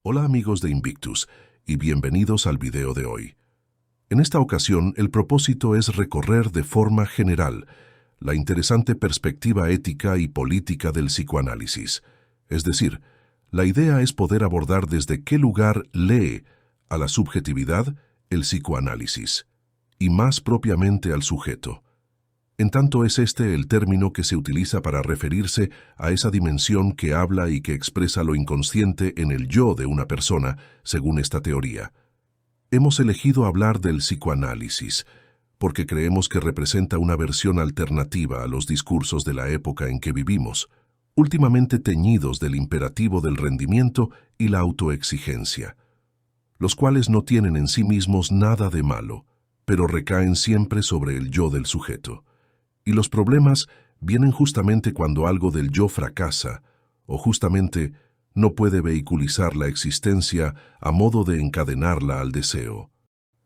Hola amigos de Invictus y bienvenidos al video de hoy. En esta ocasión el propósito es recorrer de forma general la interesante perspectiva ética y política del psicoanálisis. Es decir, la idea es poder abordar desde qué lugar lee a la subjetividad el psicoanálisis, y más propiamente al sujeto. En tanto es este el término que se utiliza para referirse a esa dimensión que habla y que expresa lo inconsciente en el yo de una persona, según esta teoría. Hemos elegido hablar del psicoanálisis, porque creemos que representa una versión alternativa a los discursos de la época en que vivimos, últimamente teñidos del imperativo del rendimiento y la autoexigencia, los cuales no tienen en sí mismos nada de malo, pero recaen siempre sobre el yo del sujeto. Y los problemas vienen justamente cuando algo del yo fracasa, o justamente no puede vehiculizar la existencia a modo de encadenarla al deseo.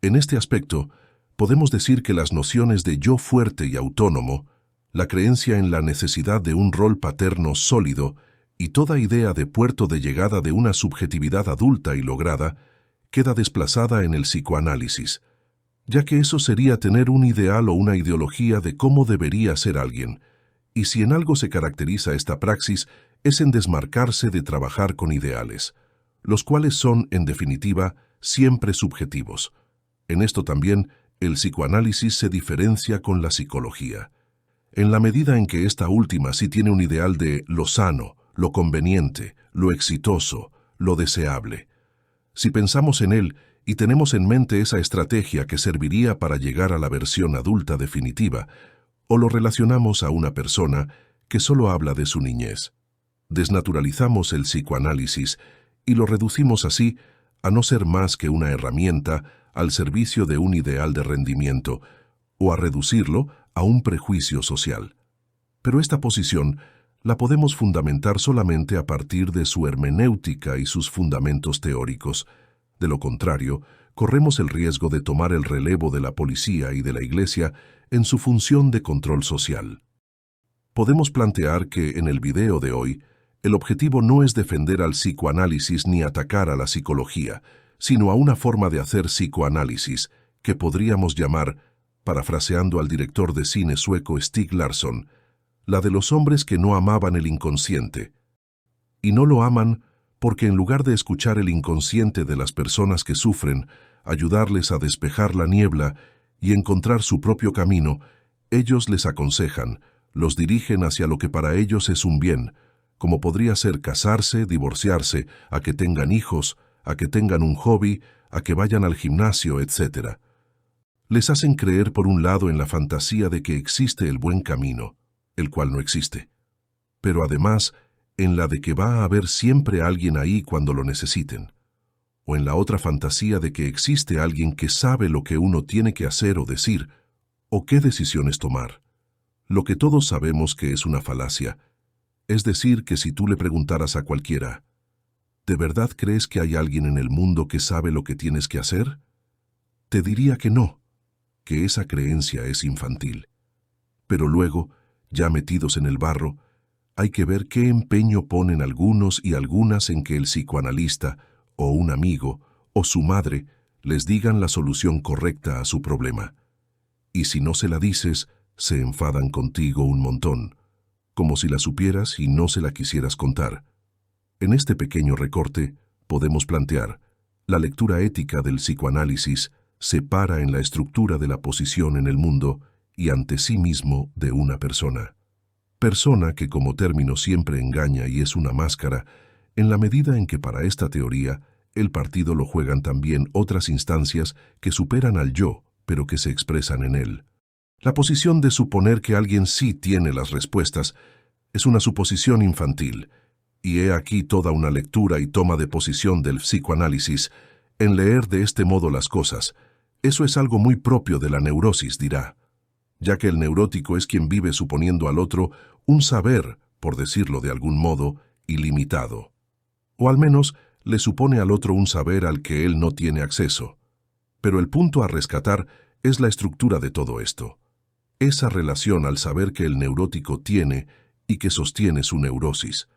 En este aspecto, podemos decir que las nociones de yo fuerte y autónomo, la creencia en la necesidad de un rol paterno sólido y toda idea de puerto de llegada de una subjetividad adulta y lograda, queda desplazada en el psicoanálisis, ya que eso sería tener un ideal o una ideología de cómo debería ser alguien, y si en algo se caracteriza esta praxis es en desmarcarse de trabajar con ideales, los cuales son, en definitiva, siempre subjetivos. En esto también, el psicoanálisis se diferencia con la psicología, en la medida en que esta última sí tiene un ideal de lo sano, lo conveniente, lo exitoso, lo deseable. Si pensamos en él, y tenemos en mente esa estrategia que serviría para llegar a la versión adulta definitiva, o lo relacionamos a una persona que solo habla de su niñez. Desnaturalizamos el psicoanálisis y lo reducimos así a no ser más que una herramienta al servicio de un ideal de rendimiento, o a reducirlo a un prejuicio social. Pero esta posición la podemos fundamentar solamente a partir de su hermenéutica y sus fundamentos teóricos. De lo contrario, corremos el riesgo de tomar el relevo de la policía y de la Iglesia en su función de control social. Podemos plantear que, en el video de hoy, el objetivo no es defender al psicoanálisis ni atacar a la psicología, sino a una forma de hacer psicoanálisis que podríamos llamar, parafraseando al director de cine sueco Stieg Larsson, la de los hombres que no amaban el inconsciente. Y no lo aman porque en lugar de escuchar el inconsciente de las personas que sufren, ayudarles a despejar la niebla y encontrar su propio camino, ellos les aconsejan, los dirigen hacia lo que para ellos es un bien, como podría ser casarse, divorciarse, a que tengan hijos, a que tengan un hobby, a que vayan al gimnasio, etc. Les hacen creer por un lado en la fantasía de que existe el buen camino, el cual no existe, pero además en la de que va a haber siempre alguien ahí cuando lo necesiten, o en la otra fantasía de que existe alguien que sabe lo que uno tiene que hacer o decir, o qué decisiones tomar. Lo que todos sabemos que es una falacia, es decir, que si tú le preguntaras a cualquiera, ¿de verdad crees que hay alguien en el mundo que sabe lo que tienes que hacer? Te diría que no, que esa creencia es infantil. Pero luego, ya metidos en el barro, hay que ver qué empeño ponen algunos y algunas en que el psicoanalista, o un amigo, o su madre, les digan la solución correcta a su problema. Y si no se la dices, se enfadan contigo un montón, como si la supieras y no se la quisieras contar. En este pequeño recorte, podemos plantear, la lectura ética del psicoanálisis se para en la estructura de la posición en el mundo y ante sí mismo de una persona. Persona que como término siempre engaña y es una máscara, en la medida en que para esta teoría el partido lo juegan también otras instancias que superan al yo, pero que se expresan en él. La posición de suponer que alguien sí tiene las respuestas es una suposición infantil, y he aquí toda una lectura y toma de posición del psicoanálisis en leer de este modo las cosas. Eso es algo muy propio de la neurosis, dirá, ya que el neurótico es quien vive suponiendo al otro un saber, por decirlo de algún modo, ilimitado. O al menos le supone al otro un saber al que él no tiene acceso. Pero el punto a rescatar es la estructura de todo esto. Esa relación al saber que el neurótico tiene y que sostiene su neurosis.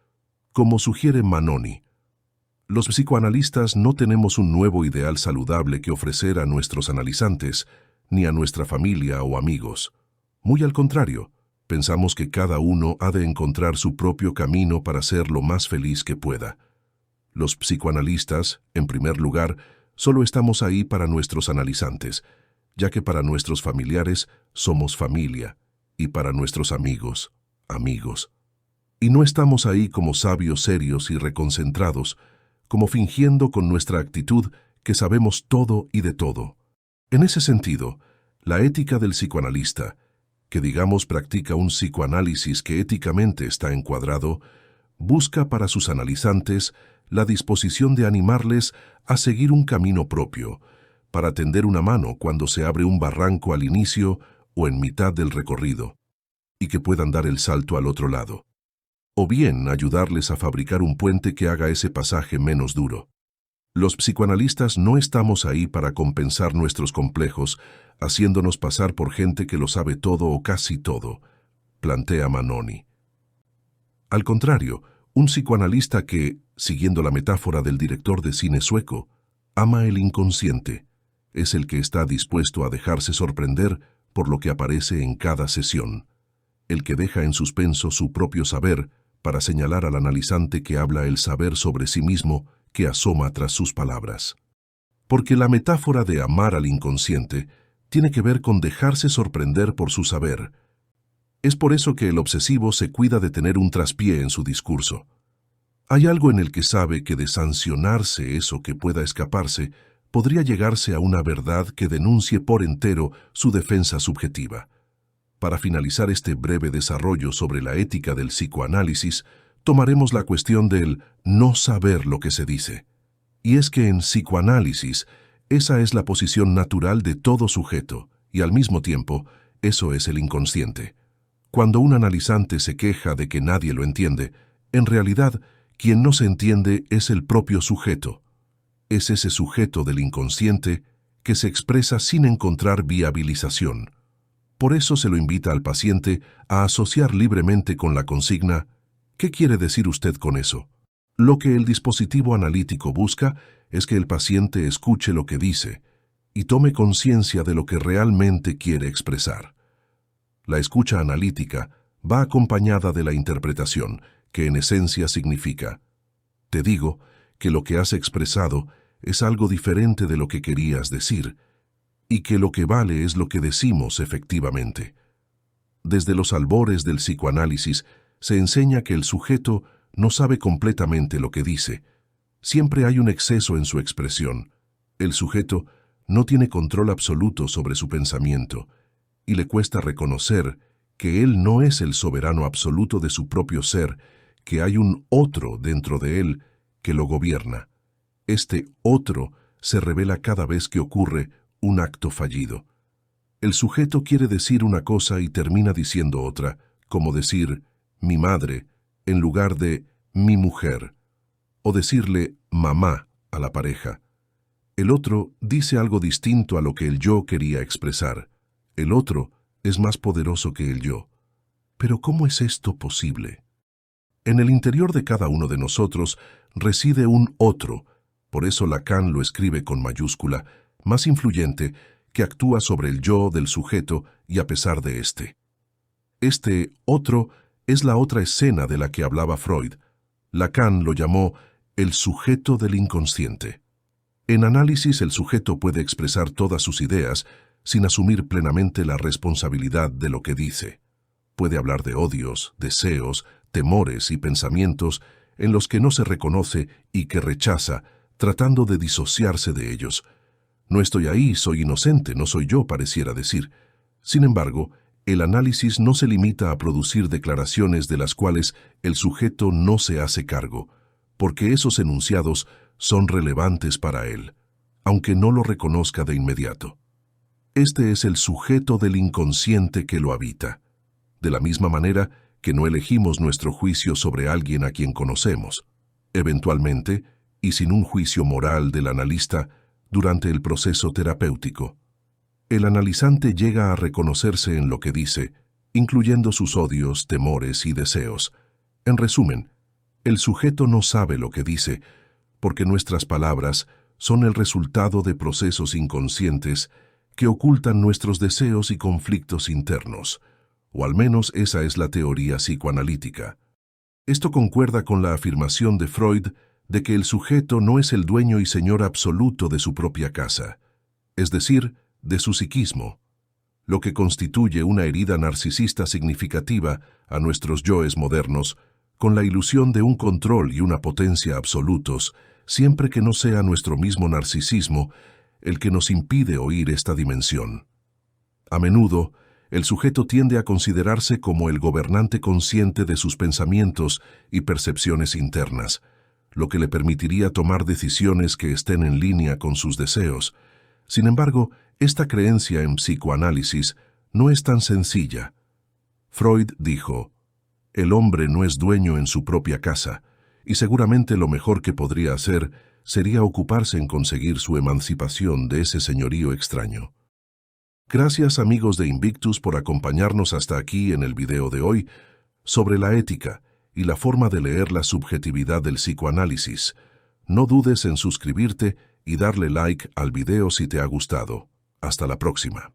Como sugiere Manoni, Los psicoanalistas no tenemos un nuevo ideal saludable que ofrecer a nuestros analizantes, ni a nuestra familia o amigos. Muy al contrario, pensamos que cada uno ha de encontrar su propio camino para ser lo más feliz que pueda. Los psicoanalistas, en primer lugar, solo estamos ahí para nuestros analizantes, ya que para nuestros familiares somos familia, y para nuestros amigos, amigos. Y no estamos ahí como sabios serios y reconcentrados, como fingiendo con nuestra actitud que sabemos todo y de todo. En ese sentido, la ética del psicoanalista, que digamos practica un psicoanálisis que éticamente está encuadrado, busca para sus analizantes la disposición de animarles a seguir un camino propio, para tender una mano cuando se abre un barranco al inicio o en mitad del recorrido, y que puedan dar el salto al otro lado. O bien ayudarles a fabricar un puente que haga ese pasaje menos duro. Los psicoanalistas no estamos ahí para compensar nuestros complejos, haciéndonos pasar por gente que lo sabe todo o casi todo, plantea Manoni. Al contrario, un psicoanalista que, siguiendo la metáfora del director de cine sueco, ama el inconsciente, es el que está dispuesto a dejarse sorprender por lo que aparece en cada sesión, el que deja en suspenso su propio saber para señalar al analizante que habla el saber sobre sí mismo que asoma tras sus palabras. Porque la metáfora de amar al inconsciente tiene que ver con dejarse sorprender por su saber. Es por eso que el obsesivo se cuida de tener un traspié en su discurso. Hay algo en el que sabe que de sancionarse eso que pueda escaparse, podría llegarse a una verdad que denuncie por entero su defensa subjetiva. Para finalizar este breve desarrollo sobre la ética del psicoanálisis, tomaremos la cuestión del no saber lo que se dice. Y es que en psicoanálisis, esa es la posición natural de todo sujeto, y al mismo tiempo, eso es el inconsciente. Cuando un analizante se queja de que nadie lo entiende, en realidad, quien no se entiende es el propio sujeto. Es ese sujeto del inconsciente que se expresa sin encontrar viabilización. Por eso se lo invita al paciente a asociar libremente con la consigna ¿qué quiere decir usted con eso? Lo que el dispositivo analítico busca es que el paciente escuche lo que dice y tome conciencia de lo que realmente quiere expresar. La escucha analítica va acompañada de la interpretación, que en esencia significa: te digo que lo que has expresado es algo diferente de lo que querías decir, y que lo que vale es lo que decimos efectivamente. Desde los albores del psicoanálisis se enseña que el sujeto no sabe completamente lo que dice. Siempre hay un exceso en su expresión. El sujeto no tiene control absoluto sobre su pensamiento, y le cuesta reconocer que él no es el soberano absoluto de su propio ser, que hay un otro dentro de él que lo gobierna. Este otro se revela cada vez que ocurre un acto fallido. El sujeto quiere decir una cosa y termina diciendo otra, como decir mi madre en lugar de mi mujer, o decirle mamá a la pareja. El otro dice algo distinto a lo que el yo quería expresar. El otro es más poderoso que el yo. Pero ¿cómo es esto posible? En el interior de cada uno de nosotros reside un otro, por eso Lacan lo escribe con mayúscula, más influyente, que actúa sobre el yo del sujeto y a pesar de éste. Este otro es la otra escena de la que hablaba Freud. Lacan lo llamó el sujeto del inconsciente. En análisis, el sujeto puede expresar todas sus ideas sin asumir plenamente la responsabilidad de lo que dice. Puede hablar de odios, deseos, temores y pensamientos en los que no se reconoce y que rechaza, tratando de disociarse de ellos. No estoy ahí, soy inocente, no soy yo, pareciera decir. Sin embargo, el análisis no se limita a producir declaraciones de las cuales el sujeto no se hace cargo, porque esos enunciados son relevantes para él, aunque no lo reconozca de inmediato. Este es el sujeto del inconsciente que lo habita, de la misma manera que no elegimos nuestro juicio sobre alguien a quien conocemos. Eventualmente, y sin un juicio moral del analista, durante el proceso terapéutico, el analizante llega a reconocerse en lo que dice, incluyendo sus odios, temores y deseos. En resumen, el sujeto no sabe lo que dice, porque nuestras palabras son el resultado de procesos inconscientes que ocultan nuestros deseos y conflictos internos, o al menos esa es la teoría psicoanalítica. Esto concuerda con la afirmación de Freud de que el sujeto no es el dueño y señor absoluto de su propia casa, es decir, de su psiquismo, lo que constituye una herida narcisista significativa a nuestros yoes modernos, con la ilusión de un control y una potencia absolutos, siempre que no sea nuestro mismo narcisismo el que nos impide oír esta dimensión. A menudo, el sujeto tiende a considerarse como el gobernante consciente de sus pensamientos y percepciones internas, lo que le permitiría tomar decisiones que estén en línea con sus deseos. Sin embargo, esta creencia en psicoanálisis no es tan sencilla. Freud dijo: el hombre no es dueño en su propia casa, y seguramente lo mejor que podría hacer sería ocuparse en conseguir su emancipación de ese señorío extraño. Gracias, amigos de Invictus, por acompañarnos hasta aquí en el video de hoy sobre la ética y la forma de leer la subjetividad del psicoanálisis. No dudes en suscribirte y darle like al video si te ha gustado. Hasta la próxima.